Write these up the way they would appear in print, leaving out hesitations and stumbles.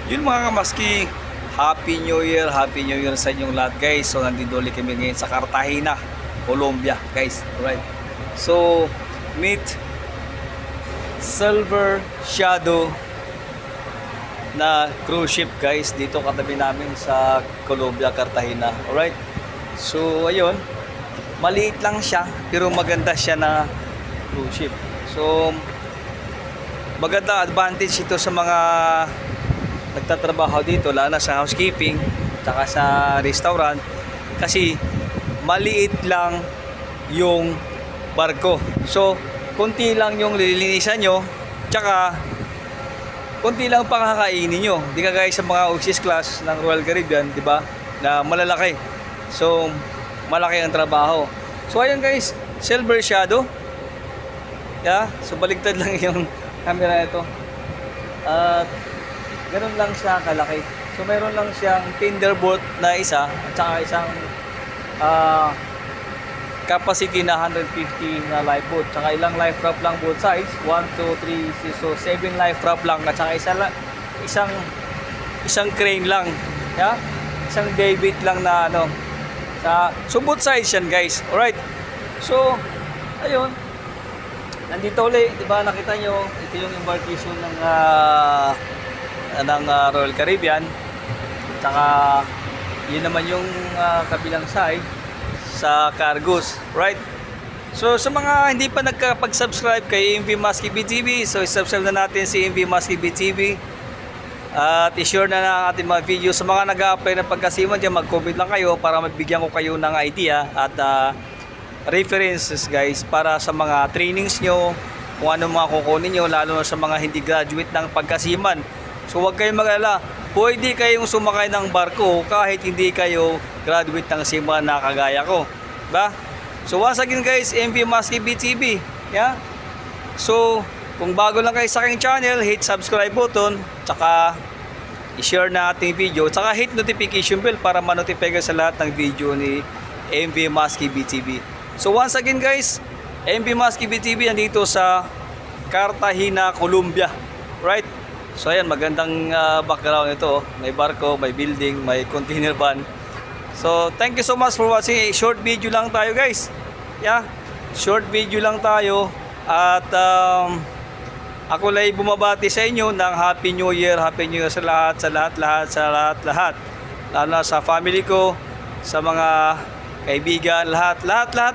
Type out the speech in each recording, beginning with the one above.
Yun mga kamaski, Happy New Year sa inyong lahat guys. So nandito ulit kami ngayon sa Cartagena, Colombia guys. Alright. So meet Silver Shadow na cruise ship guys dito katabi namin sa Colombia, Cartagena. Alright. So ayun, maliit lang siya pero maganda siya na cruise ship. So maganda advantage ito sa mga nagtatrabaho dito, lalo na sa housekeeping tsaka sa restaurant, kasi maliit lang yung barko. So konti lang yung lilinisan nyo, tsaka konti lang pakakainin nyo. Di ka guys sa mga Oasis class ng Royal Caribbean, di ba, na malalaki. So malaki ang trabaho. So ayun guys, Silver Shadow. Yeah, so baligtad lang yung camera ito. At ganun lang siya kalaki. So meron lang siyang tender boat na isa at saka isang capacity na 150 na life boat. Tsaka ilang life raft lang both sides. 1, 2, 3, so 7 life raft lang. At saka isang crane lang. Yeah? Isang David lang na ano. So both sides yan guys. Alright. So ayun. Nandito ulit, di ba, nakita nyo, ito yung embarkation ng Royal Caribbean. Tsaka yun naman yung kabilang side sa Cargos, right? So sa mga hindi pa nagkapag-subscribe kay MV Masky BTV, so i-subscribe na natin si MV Masky BTV. At i-share na ng ating mga video. Sa mga nag-a-apply ng pagkasiman dyan, mag-comment lang kayo para magbigyan ko kayo ng idea at references guys para sa mga trainings nyo, kung ano mga kukunin nyo, lalo na sa mga hindi graduate ng pagkasiman. So huwag kayong mag-alala, pwede kayong sumakay ng barko kahit hindi kayo graduate ng siman na kagaya ko, ba? So once again guys, MV Masky BTV, yeah? So kung bago lang kayo sa aking channel, hit subscribe button, tsaka i-share na ating video, tsaka hit notification bell para ma-notify kayo sa lahat ng video ni MV Masky BTV. So once again guys, MV Masky BTV andito sa Cartagena, Colombia. Right? So ayan, magandang background ito. May barko, may building, may container van. So thank you so much for watching. Short video lang tayo guys. Yeah, short video lang tayo. At ako lang bumabati sa inyo ng Happy New Year sa lahat. Lalo na sa family ko, sa mga kaibigan, lahat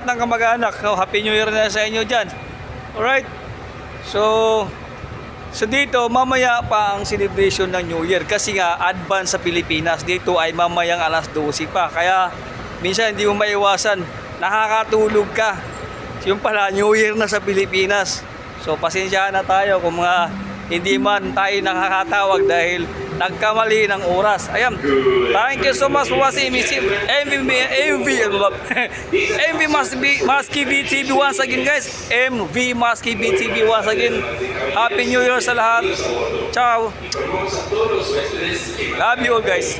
ng kamag-anak. Happy New Year na sa inyo dyan. Alright. So dito mamaya pa ang celebration ng New Year kasi nga advance sa Pilipinas. Dito ay mamayang alas 12 pa. Kaya minsan hindi mo maiwasan, nakakatulog ka. Yung pala New Year na sa Pilipinas. So pasensyahan na tayo kung mga hindi man tayo nakakatawag dahil nagkamali ng oras. Ayan. Thank you so much for watching MV Masky BTV once again guys. MV Masky BTV once again. Happy New Year sa lahat. Ciao. Love you all guys.